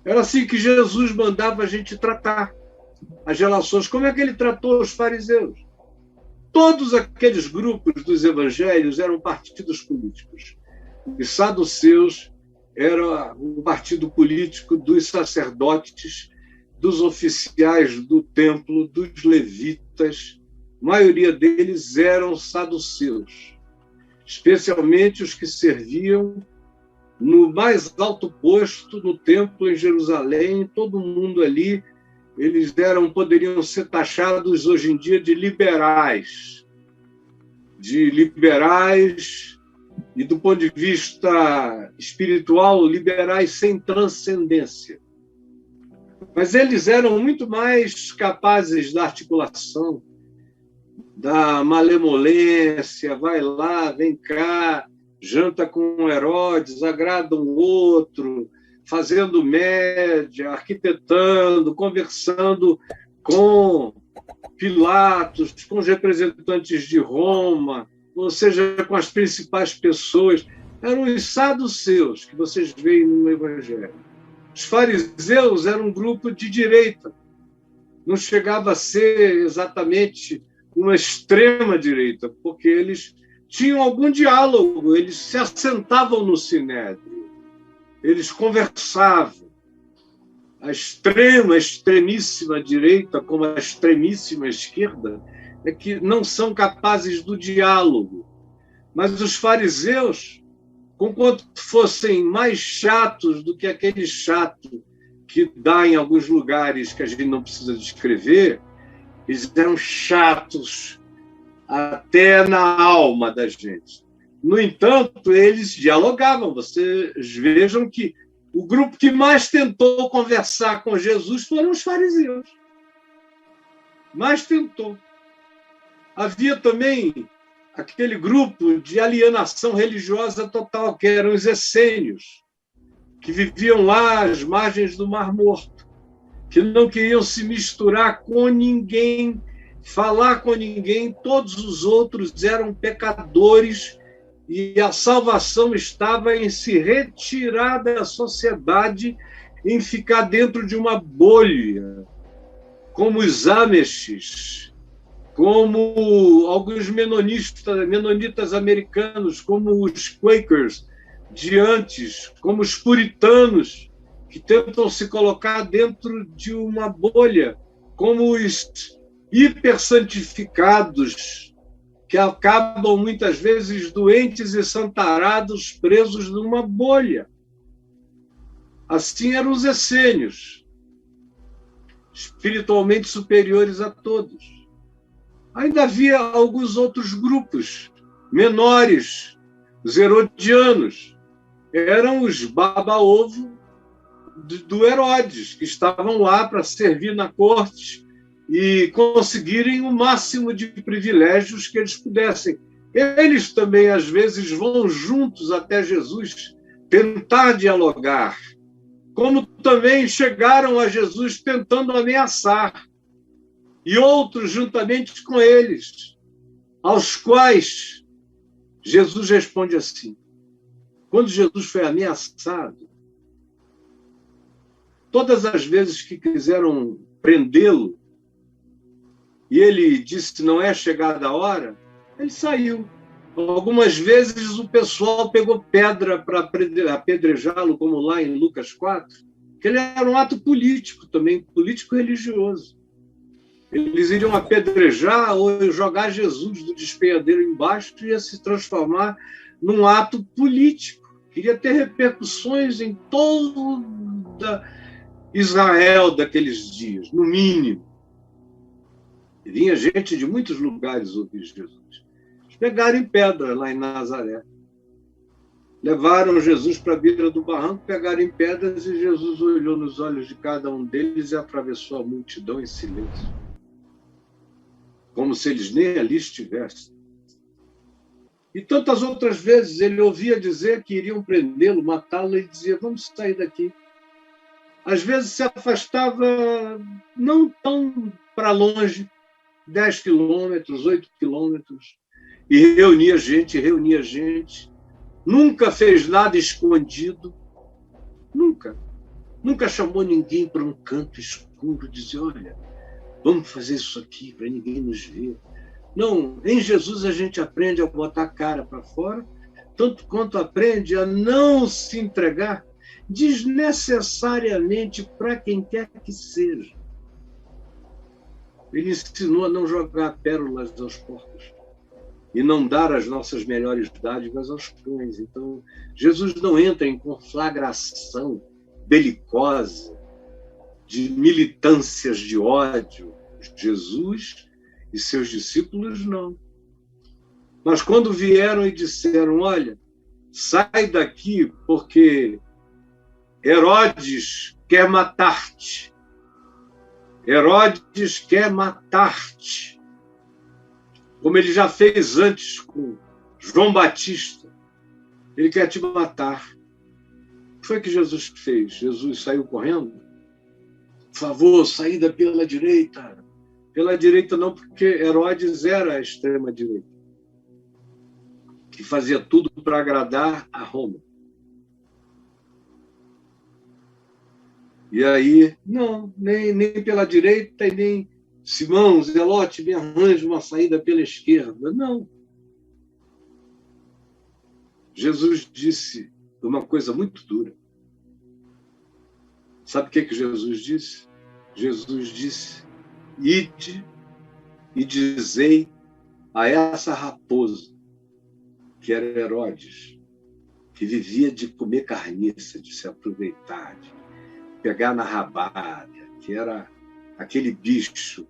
Era assim que Jesus mandava a gente tratar as relações. Como é que ele tratou os fariseus? Todos aqueles grupos dos evangelhos eram partidos políticos. Os saduceus era o partido político dos sacerdotes, dos oficiais do templo, dos levitas. A maioria deles eram saduceus, especialmente os que serviam no mais alto posto no templo em Jerusalém. Todo mundo ali, eles poderiam ser taxados hoje em dia de liberais e, do ponto de vista espiritual, liberais sem transcendência. Mas eles eram muito mais capazes da articulação, da malemolência, vai lá, vem cá, janta com Herodes, agrada um outro, fazendo média, arquitetando, conversando com Pilatos, com os representantes de Roma, ou seja, com as principais pessoas. Eram os saduceus que vocês veem no Evangelho. Os fariseus eram um grupo de direita. Não chegava a ser exatamente uma extrema-direita, porque eles tinham algum diálogo, eles se assentavam no sinédrio, eles conversavam. A extremíssima direita, como a extremíssima esquerda, é que não são capazes do diálogo. Mas os fariseus, conquanto fossem mais chatos do que aquele chato que dá em alguns lugares que a gente não precisa descrever, eles eram chatos até na alma da gente. No entanto, eles dialogavam. Vocês vejam que o grupo que mais tentou conversar com Jesus foram os fariseus. Mais tentou. Havia também aquele grupo de alienação religiosa total, que eram os essênios, que viviam lá às margens do Mar Morto, que não queriam se misturar com ninguém, falar com ninguém. Todos os outros eram pecadores e a salvação estava em se retirar da sociedade, em ficar dentro de uma bolha, como os Amishes, como alguns menonitas americanos, como os Quakers de antes, como os puritanos, que tentam se colocar dentro de uma bolha, como os hipersantificados, que acabam muitas vezes doentes e santarados, presos numa bolha. Assim eram os essênios, espiritualmente superiores a todos. Ainda havia alguns outros grupos menores, os herodianos. Eram os baba-ovo do Herodes, que estavam lá para servir na corte e conseguirem o máximo de privilégios que eles pudessem. Eles também, às vezes, vão juntos até Jesus tentar dialogar, como também chegaram a Jesus tentando ameaçar, e outros juntamente com eles, aos quais Jesus responde assim. Quando Jesus foi ameaçado, todas as vezes que quiseram prendê-lo, e ele disse: não é chegada a hora, ele saiu. Algumas vezes o pessoal pegou pedra para apedrejá-lo, como lá em Lucas 4, que ele era um ato político também, político-religioso. Eles iriam apedrejar ou jogar Jesus do despenhadeiro embaixo, e ia se transformar num ato político. Queria ter repercussões em toda Israel daqueles dias, no mínimo. E vinha gente de muitos lugares ouvir Jesus. Eles pegaram em pedra lá em Nazaré. Levaram Jesus para a beira do barranco, pegaram em pedras, e Jesus olhou nos olhos de cada um deles e atravessou a multidão em silêncio, como se eles nem ali estivessem. E tantas outras vezes ele ouvia dizer que iriam prendê-lo, matá-lo, e dizia: vamos sair daqui. Às vezes se afastava não tão para longe, 10 quilômetros, 8 quilômetros, e reunia gente. Nunca fez nada escondido, nunca. Nunca chamou ninguém para um canto escuro e dizer, olha, vamos fazer isso aqui para ninguém nos ver. Não, em Jesus a gente aprende a botar a cara para fora, tanto quanto aprende a não se entregar desnecessariamente para quem quer que seja. Ele ensinou a não jogar pérolas aos porcos e não dar as nossas melhores dádivas aos cães. Então, Jesus não entra em conflagração belicosa de militâncias de ódio. Jesus e seus discípulos não. Mas quando vieram e disseram, olha, sai daqui porque Herodes quer matar-te. Herodes quer matar-te. Como ele já fez antes com João Batista. Ele quer te matar. O que foi que Jesus fez? Jesus saiu correndo? Por favor, saída pela direita. Pela direita não, porque Herodes era a extrema-direita, que fazia tudo para agradar a Roma. E aí, não, nem pela direita e nem Simão, Zelote, me arranja uma saída pela esquerda. Não. Jesus disse uma coisa muito dura. Sabe o que Jesus disse? Jesus disse, ide e dizei a essa raposa, que era Herodes, que vivia de comer carniça, de se aproveitar, de pegar na rabada, que era aquele bicho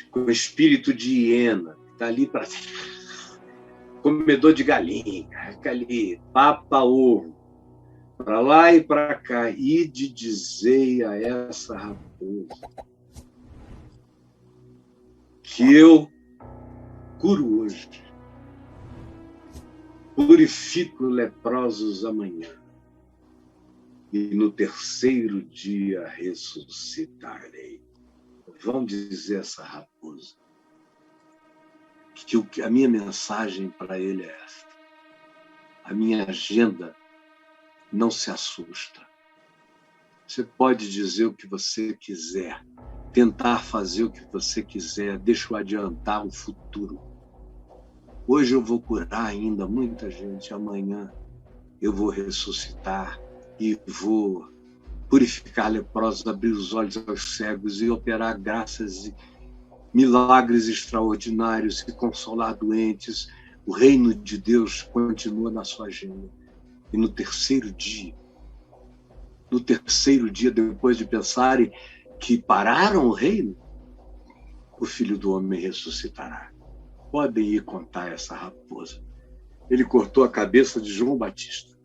com espírito de hiena, que está ali para comedor de galinha, fica ali, papa ovo, para lá e para cá, ide dizei a essa raposa que eu curo hoje, purifico leprosos amanhã, e no terceiro dia ressuscitarei. Vão dizer essa raposa que a minha mensagem para ele é esta. A minha agenda não se assusta. Você pode dizer o que você quiser, tentar fazer o que você quiser, deixa eu adiantar o futuro. Hoje eu vou curar ainda muita gente, amanhã eu vou ressuscitar e vou purificar leprosos, abrir os olhos aos cegos e operar graças e milagres extraordinários e consolar doentes. O reino de Deus continua na sua agenda. E no terceiro dia, depois de pensarem que pararam o reino, o Filho do Homem ressuscitará. Podem ir contar essa raposa. Ele cortou a cabeça de João Batista.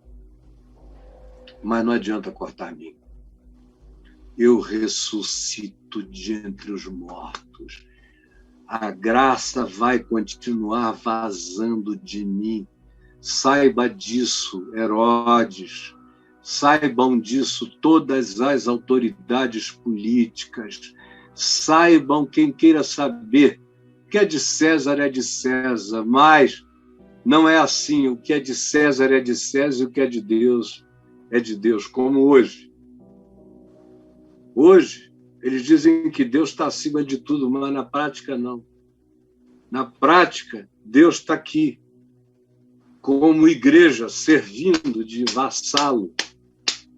Mas não adianta cortar a mim. Eu ressuscito de entre os mortos. A graça vai continuar vazando de mim. Saiba disso, Herodes. Saibam disso todas as autoridades políticas. Saibam quem queira saber. O que é de César é de César, mas não é assim. O que é de César é de César e o que é de Deus é de Deus, como hoje. Hoje, eles dizem que Deus está acima de tudo, mas na prática não. Na prática, Deus está aqui, como igreja, servindo de vassalo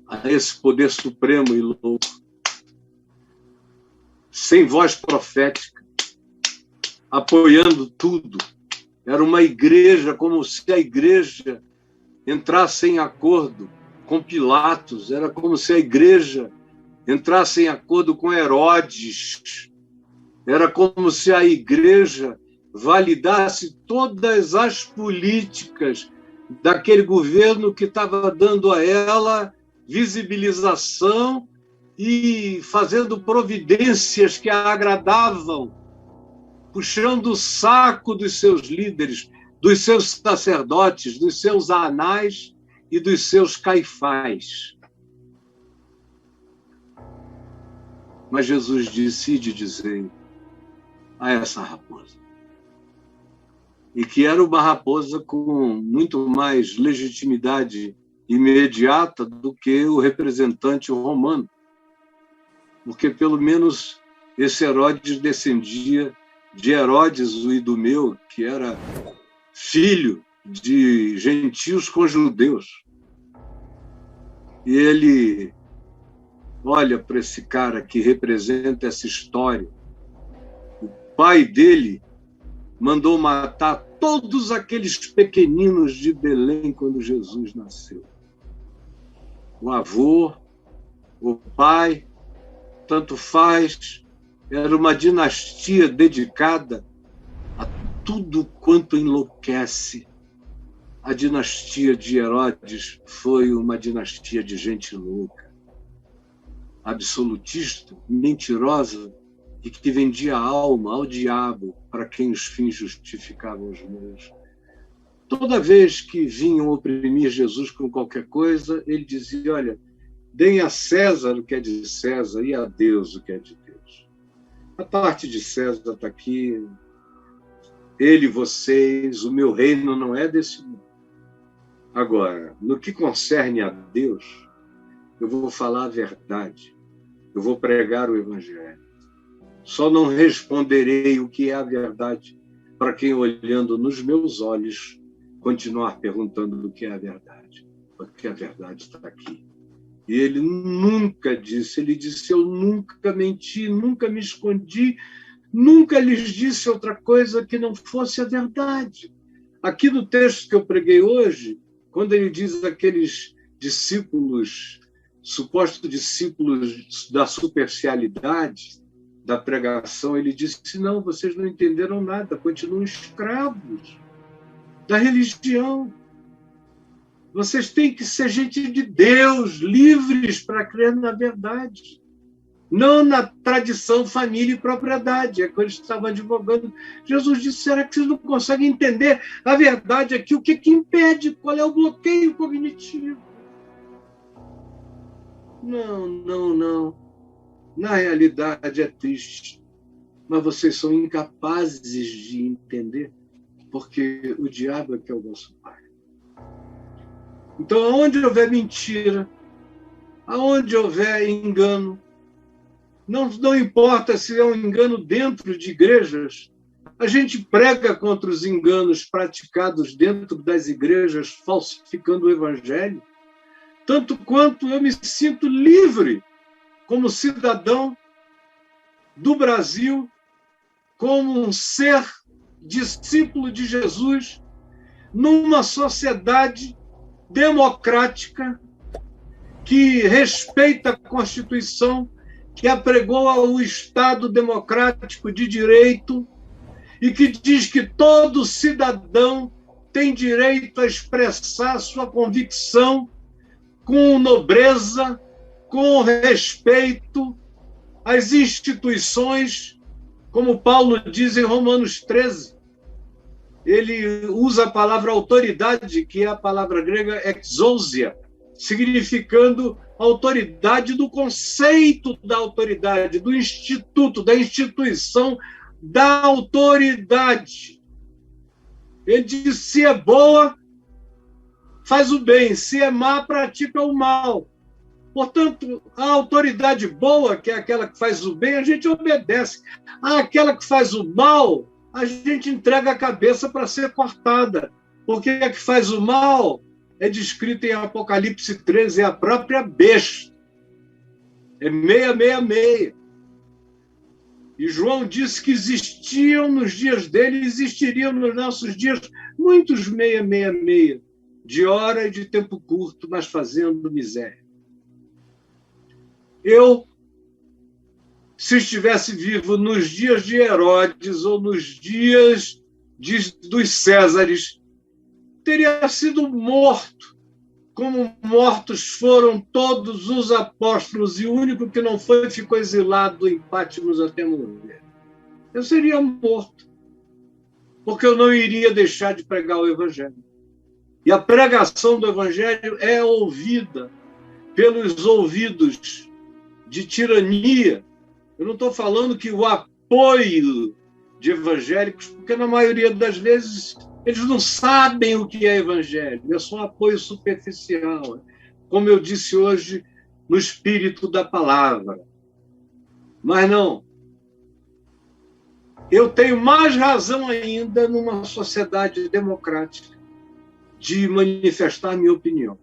a esse poder supremo e louco. Sem voz profética, apoiando tudo. Era uma igreja, como se a igreja entrasse em acordo com Pilatos, era como se a igreja entrasse em acordo com Herodes, era como se a igreja validasse todas as políticas daquele governo que estava dando a ela visibilização e fazendo providências que a agradavam, puxando o saco dos seus líderes, dos seus sacerdotes, dos seus anais e dos seus caifás. Mas Jesus disse de dizer a essa raposa, e que era uma raposa com muito mais legitimidade imediata do que o representante romano, porque pelo menos esse Herodes descendia de Herodes, o Idumeu, que era filho de gentios com judeus. E ele olha para esse cara que representa essa história. O pai dele mandou matar todos aqueles pequeninos de Belém quando Jesus nasceu. O avô, o pai, tanto faz, era uma dinastia dedicada a tudo quanto enlouquece. A dinastia de Herodes foi uma dinastia de gente louca, absolutista, mentirosa, e que vendia a alma ao diabo para quem os fins justificavam os meios. Toda vez que vinham oprimir Jesus com qualquer coisa, ele dizia, olha, deem a César o que é de César e a Deus o que é de Deus. A parte de César está aqui, ele, vocês, o meu reino não é desse mundo. Agora, no que concerne a Deus, eu vou falar a verdade, eu vou pregar o Evangelho. Só não responderei o que é a verdade para quem, olhando nos meus olhos, continuar perguntando o que é a verdade, porque a verdade está aqui. E ele nunca disse, ele disse, eu nunca menti, nunca me escondi, nunca lhes disse outra coisa que não fosse a verdade. Aqui no texto que eu preguei hoje, quando ele diz aqueles discípulos, supostos discípulos da superficialidade, da pregação, ele disse, não, vocês não entenderam nada, continuam escravos da religião. Vocês têm que ser gente de Deus, livres para crer na verdade, não na tradição, família e propriedade. É que eles estavam advogando. Jesus disse, será que vocês não conseguem entender a verdade aqui? O que impede? Qual é o bloqueio cognitivo? Não. Na realidade é triste, mas vocês são incapazes de entender, porque o diabo é que é o vosso pai. Então, aonde houver mentira, aonde houver engano, não importa se é um engano dentro de igrejas, a gente prega contra os enganos praticados dentro das igrejas, falsificando o Evangelho, tanto quanto eu me sinto livre como cidadão do Brasil, como um ser discípulo de Jesus, numa sociedade democrática que respeita a Constituição, que apregoa o Estado democrático de direito e que diz que todo cidadão tem direito a expressar sua convicção com nobreza, com respeito às instituições, como Paulo diz em Romanos 13. Ele usa a palavra autoridade, que é a palavra grega exousia, significando autoridade do conceito da autoridade, do instituto, da instituição da autoridade. Ele diz, se é boa, faz o bem, se é má, pratica o mal. Portanto, a autoridade boa, que é aquela que faz o bem, a gente obedece. Aquela que faz o mal, a gente entrega a cabeça para ser cortada. Porque a que faz o mal é descrita em Apocalipse 13, é a própria besta. É 666. E João disse que existiam nos dias dele, existiriam nos nossos dias muitos 666, de hora e de tempo curto, mas fazendo miséria. Eu, se estivesse vivo nos dias de Herodes ou nos dias dos Césares, teria sido morto, como mortos foram todos os apóstolos, e o único que não foi ficou exilado em Patmos até morrer. Eu seria morto, porque eu não iria deixar de pregar o Evangelho. E a pregação do Evangelho é ouvida pelos ouvidos de tirania. Eu não estou falando que o apoio de evangélicos, porque na maioria das vezes Eles não sabem o que é evangelho, é só um apoio superficial. Como eu disse hoje, no espírito da palavra. Mas não. Eu tenho mais razão ainda numa sociedade democrática de manifestar minha opinião.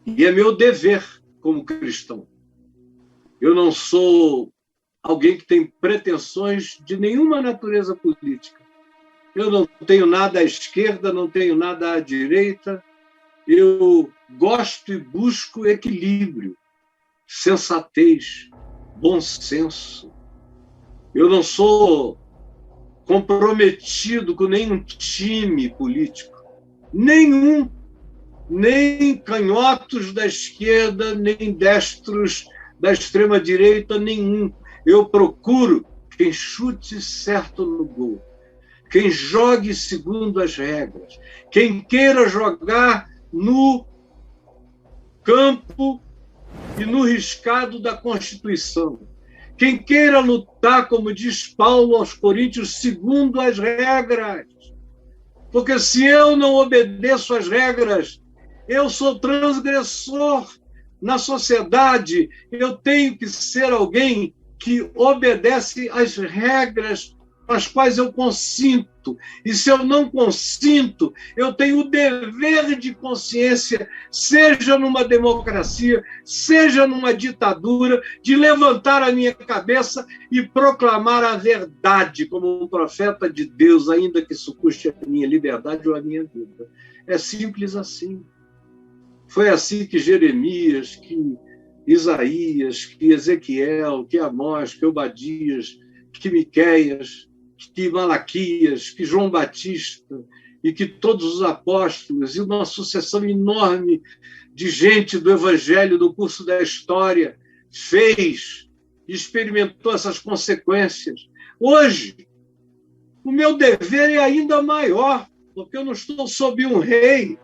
E é meu dever como cristão. Eu não sou alguém que tem pretensões de nenhuma natureza política. Eu não tenho nada à esquerda, não tenho nada à direita. Eu gosto e busco equilíbrio, sensatez, bom senso. Eu não sou comprometido com nenhum time político. Nenhum. Nem canhotos da esquerda, nem destros da extrema-direita, nenhum. Eu procuro quem chute certo no gol, quem jogue segundo as regras, quem queira jogar no campo e no riscado da Constituição, quem queira lutar, como diz Paulo aos Coríntios, segundo as regras. Porque se eu não obedeço às regras, eu sou transgressor na sociedade, eu tenho que ser alguém que obedece às regras às quais eu consinto. E se eu não consinto, eu tenho o dever de consciência, seja numa democracia, seja numa ditadura, de levantar a minha cabeça e proclamar a verdade como um profeta de Deus, ainda que isso custe a minha liberdade ou a minha vida. É simples assim. Foi assim que Jeremias, que Isaías, que Ezequiel, que Amós, que Obadias, que Miqueias, que Malaquias, que João Batista e que todos os apóstolos e uma sucessão enorme de gente do Evangelho, do curso da história, fez, experimentou essas consequências. Hoje, o meu dever é ainda maior, porque eu não estou sob um rei,